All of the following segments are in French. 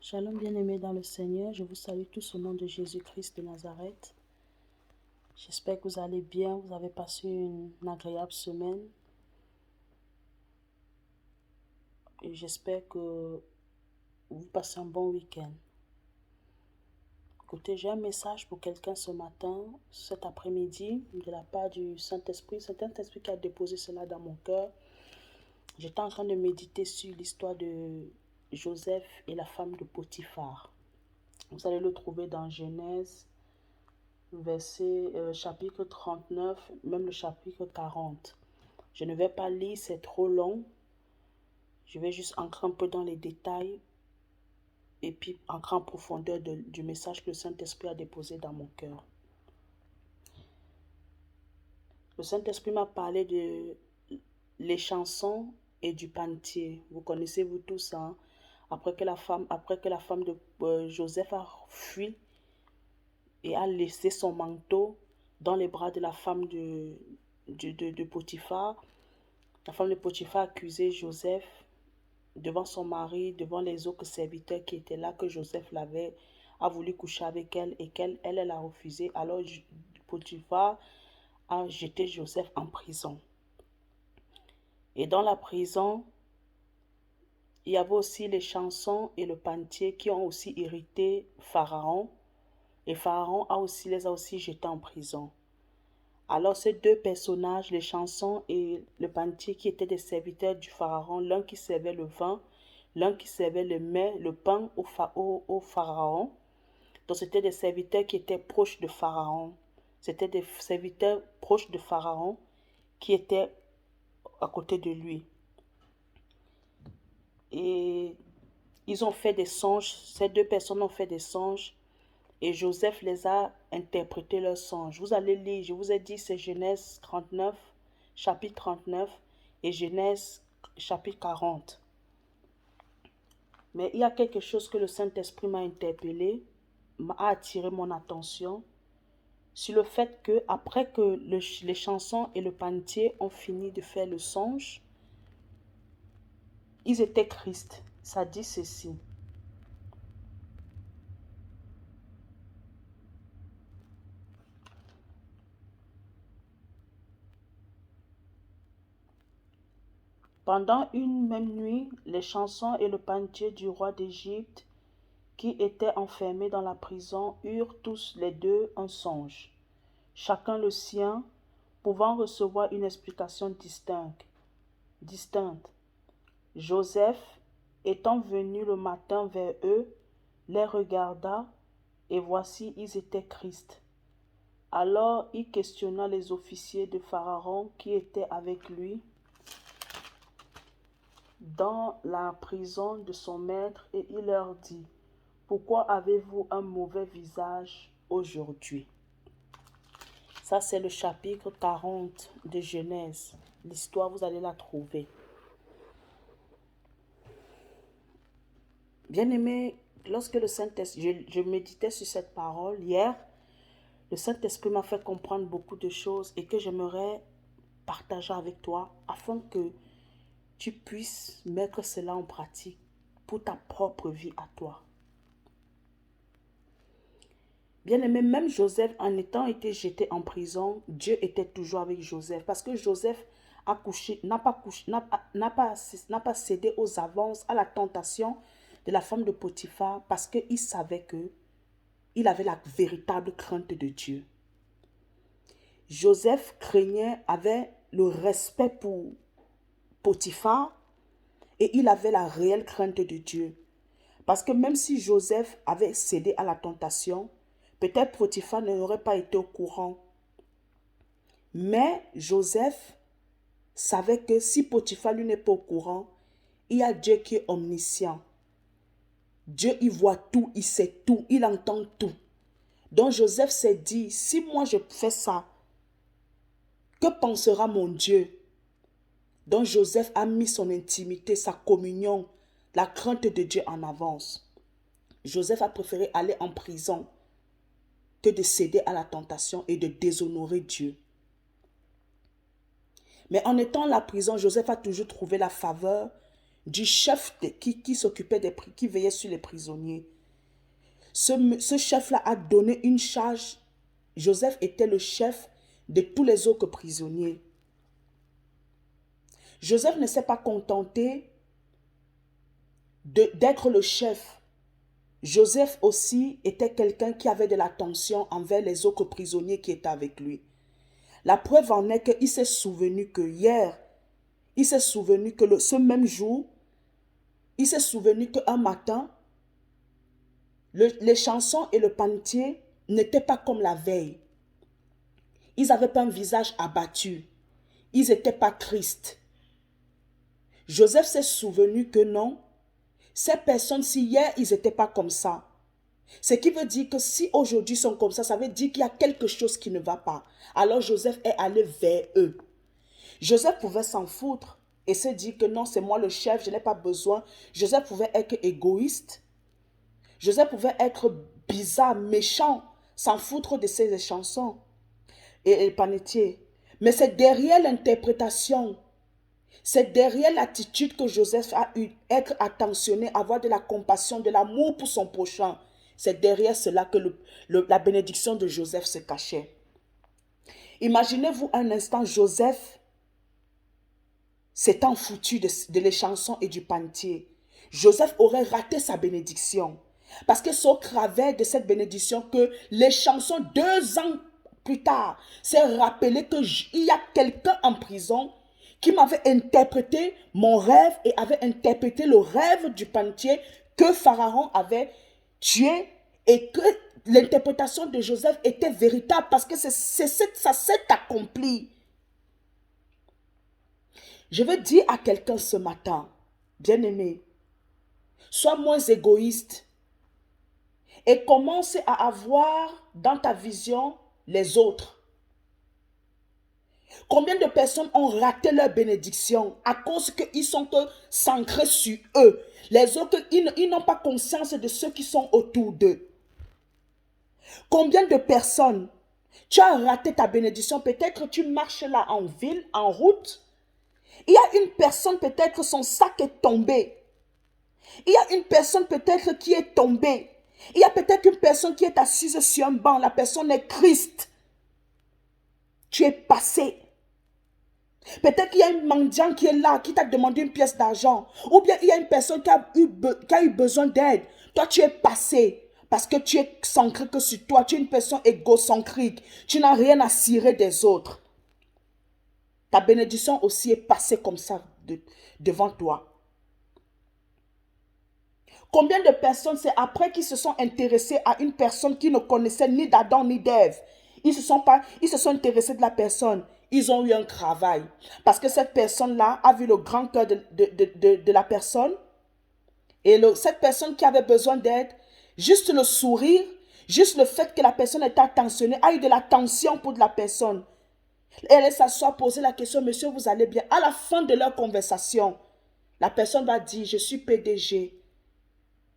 Shalom bien-aimés dans le Seigneur, je vous salue tous au nom de Jésus-Christ de Nazareth. J'espère que vous allez bien, vous avez passé une agréable semaine et j'espère que vous passez un bon week-end. Écoutez, j'ai un message pour quelqu'un ce matin, cet après-midi, de la part du Saint-Esprit. C'est le Saint-Esprit qui a déposé cela dans mon cœur. J'étais en train de méditer sur l'histoire de Joseph et la femme de Potiphar. Vous allez le trouver dans Genèse, chapitre 39, même le chapitre 40. Je ne vais pas lire, c'est trop long. Je vais juste entrer un peu dans les détails et puis entrer en profondeur du message que le Saint-Esprit a déposé dans mon cœur. Le Saint-Esprit m'a parlé de les chansons et du panetier. Vous connaissez vous tous, hein? Après que la femme de Joseph a fui et a laissé son manteau dans les bras de la femme de Potiphar, la femme de Potiphar a accusé Joseph devant son mari, devant les autres serviteurs qui étaient là, que Joseph a voulu coucher avec elle et elle a refusé. Alors Potiphar a jeté Joseph en prison. Et dans la prison, il y avait aussi les chansons et le panetier qui ont aussi irrité Pharaon. Et Pharaon les a aussi jetés en prison. Alors ces deux personnages, les chansons et le panetier, qui étaient des serviteurs du Pharaon, l'un qui servait le vin, l'un qui servait le pain au Pharaon. Donc c'était des serviteurs qui étaient proches de Pharaon. C'était des serviteurs proches de Pharaon qui étaient à côté de lui. Et ils ont fait des songes, ces deux personnes ont fait des songes et Joseph les a interprété leurs songes. Vous allez lire, je vous ai dit, c'est Genèse 39, chapitre 39 et Genèse chapitre 40. Mais il y a quelque chose que le Saint-Esprit m'a interpellé, m'a attiré mon attention sur le fait que après que les chansons et le panetier ont fini de faire le songe, ils étaient tristes. Ça dit ceci. Pendant une même nuit, les chansons et le panetier du roi d'Égypte, qui étaient enfermés dans la prison, eurent tous les deux un songe, chacun le sien, pouvant recevoir une explication distincte. Joseph, étant venu le matin vers eux, les regarda, et voici, ils étaient tristes. Alors il questionna les officiers de Pharaon qui étaient avec lui dans la prison de son maître, et il leur dit: pourquoi avez-vous un mauvais visage aujourd'hui? Ça, c'est le chapitre 40 de Genèse. L'histoire, vous allez la trouver. Bien-aimé, lorsque le Saint-Esprit, je méditais sur cette parole hier, le Saint-Esprit m'a fait comprendre beaucoup de choses et que j'aimerais partager avec toi afin que tu puisses mettre cela en pratique pour ta propre vie à toi. Bien-aimé, même Joseph, en étant été jeté en prison, Dieu était toujours avec Joseph. Parce que Joseph n'a pas cédé aux avances, à la tentation de la femme de Potiphar, parce qu'il savait qu'il avait la véritable crainte de Dieu. Joseph avait le respect pour Potiphar et il avait la réelle crainte de Dieu. Parce que même si Joseph avait cédé à la tentation, peut-être Potiphar n'aurait pas été au courant. Mais Joseph savait que si Potiphar lui n'est pas au courant, il y a Dieu qui est omniscient. Dieu, il voit tout, il sait tout, il entend tout. Donc Joseph s'est dit, si moi je fais ça, que pensera mon Dieu? Donc Joseph a mis son intimité, sa communion, la crainte de Dieu en avance. Joseph a préféré aller en prison que de céder à la tentation et de déshonorer Dieu. Mais en étant en la prison, Joseph a toujours trouvé la faveur du chef qui s'occupait qui veillait sur les prisonniers. Ce chef-là a donné une charge. Joseph était le chef de tous les autres prisonniers. Joseph ne s'est pas contenté d'être le chef. Joseph aussi était quelqu'un qui avait de l'attention envers les autres prisonniers qui étaient avec lui. La preuve en est qu'il s'est souvenu que hier, il s'est souvenu que ce même jour, il s'est souvenu qu'un matin, les chansons et le panetier n'étaient pas comme la veille. Ils n'avaient pas un visage abattu. Ils n'étaient pas tristes. Joseph s'est souvenu que non, ces personnes-ci, hier, ils n'étaient pas comme ça. Ce qui veut dire que si aujourd'hui ils sont comme ça veut dire qu'il y a quelque chose qui ne va pas. Alors Joseph est allé vers eux. Joseph pouvait s'en foutre et se dire que non, c'est moi le chef, je n'ai pas besoin. Joseph pouvait être égoïste. Joseph pouvait être bizarre, méchant, s'en foutre de ses chansons et le panetier. Mais c'est derrière l'interprétation, c'est derrière l'attitude que Joseph a eu, être attentionné, avoir de la compassion, de l'amour pour son prochain. C'est derrière cela que la bénédiction de Joseph se cachait. Imaginez-vous un instant Joseph s'étant foutu de les chansons et du panetier. Joseph aurait raté sa bénédiction. Parce que c'est au travers de cette bénédiction que les chansons, 2 ans plus tard, s'est rappelé qu'il y a quelqu'un en prison qui m'avait interprété mon rêve et avait interprété le rêve du panetier que Pharaon avait tué et que l'interprétation de Joseph était véritable parce que ça s'est accompli. Je veux dire à quelqu'un ce matin, bien-aimé, sois moins égoïste et commence à avoir dans ta vision les autres. Combien de personnes ont raté leur bénédiction à cause qu'ils sont centrés sur eux. Les autres, ils n'ont pas conscience de ceux qui sont autour d'eux. Combien de personnes, tu as raté ta bénédiction, peut-être tu marches là en ville, en route. Il y a une personne, peut-être son sac est tombé. Il y a une personne peut-être qui est tombée. Il y a peut-être une personne qui est assise sur un banc. La personne est triste. Tu es passé. Peut-être qu'il y a un mendiant qui est là, qui t'a demandé une pièce d'argent. Ou bien il y a une personne qui a eu besoin d'aide. Toi, tu es passé. Parce que tu es centré que sur toi. Tu es une personne égocentrique. Tu n'as rien à cirer des autres. Ta bénédiction aussi est passée comme ça devant toi. Combien de personnes, c'est après qu'ils se sont intéressés à une personne qui ne connaissait ni d'Adam ni d'Ève. Ils se sont intéressés de la personne. Ils ont eu un travail. Parce que cette personne-là a vu le grand cœur de la personne. Et cette personne qui avait besoin d'aide, juste le sourire, juste le fait que la personne était attentionnée, a eu de l'attention pour la personne. Elle s'assoit, poser la question, monsieur, vous allez bien? À la fin de leur conversation, la personne va dire, je suis PDG.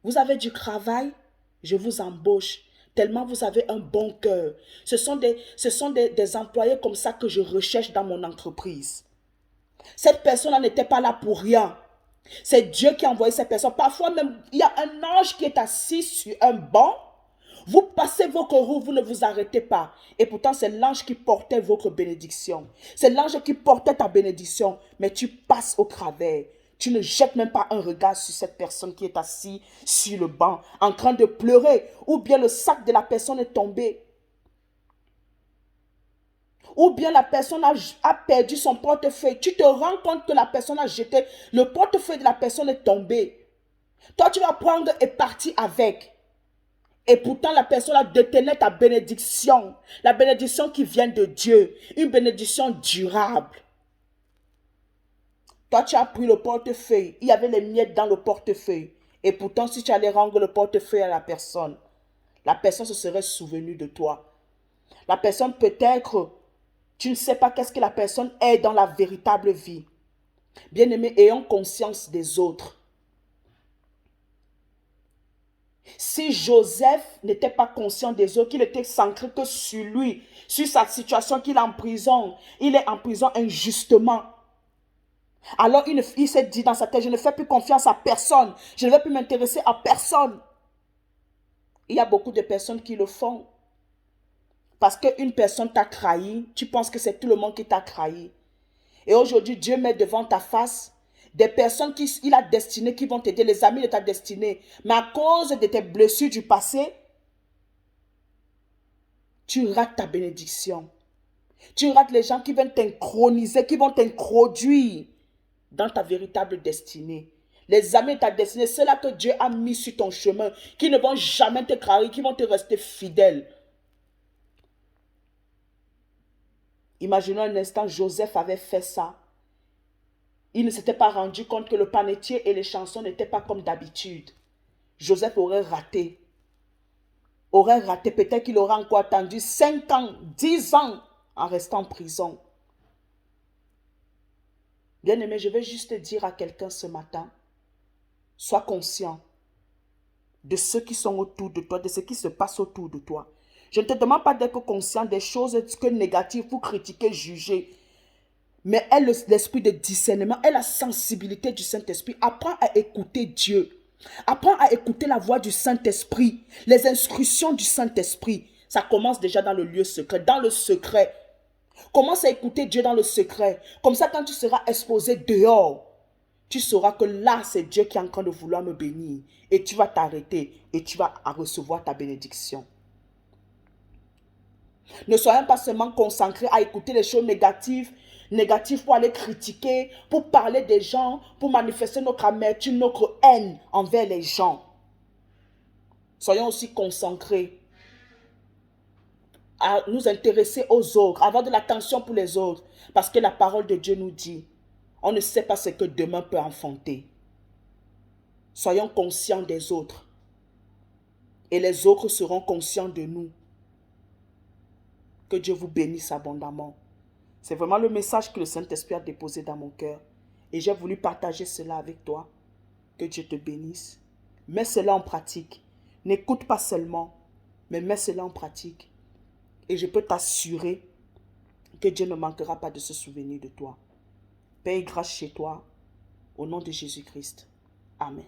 Vous avez du travail, je vous embauche. Tellement vous avez un bon cœur. Ce sont des employés comme ça que je recherche dans mon entreprise. Cette personne-là n'était pas là pour rien. C'est Dieu qui a envoyé cette personne. Parfois même, il y a un ange qui est assis sur un banc. Vous passez votre roue, vous ne vous arrêtez pas. Et pourtant, c'est l'ange qui portait votre bénédiction. C'est l'ange qui portait ta bénédiction. Mais tu passes au travers. Tu ne jettes même pas un regard sur cette personne qui est assise sur le banc, en train de pleurer. Ou bien le sac de la personne est tombé. Ou bien la personne a perdu son portefeuille. Tu te rends compte que la personne a jeté. Le portefeuille de la personne est tombé. Toi, tu vas prendre et partir avec. Et pourtant, la personne a détenu ta bénédiction. La bénédiction qui vient de Dieu. Une bénédiction durable. Toi, tu as pris le portefeuille. Il y avait les miettes dans le portefeuille. Et pourtant, si tu allais rendre le portefeuille à la personne se serait souvenue de toi. La personne peut-être, tu ne sais pas qu'est-ce que la personne est dans la véritable vie. Bien-aimés, ayons conscience des autres. Si Joseph n'était pas conscient des autres, qu'il était centré que sur lui, sur sa situation qu'il est en prison, il est en prison injustement. Alors il s'est dit dans sa tête, je ne fais plus confiance à personne. Je ne vais plus m'intéresser à personne. Il y a beaucoup de personnes qui le font. Parce qu'une personne t'a trahi, tu penses que c'est tout le monde qui t'a trahi. Et aujourd'hui, Dieu met devant ta face des personnes qu'il a destinées, qui vont t'aider, les amis de ta destinée. Mais à cause de tes blessures du passé, tu rates ta bénédiction. Tu rates les gens qui viennent t'introniser, qui vont t'introduire dans ta véritable destinée. Les amis de ta destinée, c'est là que Dieu a mis sur ton chemin, qui ne vont jamais te trahir, qui vont te rester fidèles. Imaginons un instant, Joseph avait fait ça. Il ne s'était pas rendu compte que le panetier et les chansons n'étaient pas comme d'habitude. Joseph aurait raté. Peut-être qu'il aurait encore attendu 5 ans, 10 ans en restant en prison. Bien-aimé, je vais juste dire à quelqu'un ce matin, sois conscient de ceux qui sont autour de toi, de ce qui se passe autour de toi. Je ne te demande pas d'être conscient des choses que négatives pour critiquer, juger. Mais aie l'esprit de discernement, aie la sensibilité du Saint-Esprit. Apprends à écouter Dieu. Apprends à écouter la voix du Saint-Esprit, les instructions du Saint-Esprit. Ça commence déjà dans le lieu secret, dans le secret. Commence à écouter Dieu dans le secret. Comme ça, quand tu seras exposé dehors, tu sauras que là, c'est Dieu qui est en train de vouloir me bénir. Et tu vas t'arrêter et tu vas recevoir ta bénédiction. Ne soyons pas seulement concentrés à écouter les choses négatives pour aller critiquer, pour parler des gens, pour manifester notre amertume, notre haine envers les gens. Soyons aussi concentrés à nous intéresser aux autres, avoir de l'attention pour les autres. Parce que la parole de Dieu nous dit, on ne sait pas ce que demain peut enfanter. Soyons conscients des autres. Et les autres seront conscients de nous. Que Dieu vous bénisse abondamment. C'est vraiment le message que le Saint-Esprit a déposé dans mon cœur. Et j'ai voulu partager cela avec toi. Que Dieu te bénisse. Mets cela en pratique. N'écoute pas seulement, mais mets cela en pratique. Et je peux t'assurer que Dieu ne manquera pas de se souvenir de toi. Paix et grâce chez toi, au nom de Jésus-Christ. Amen.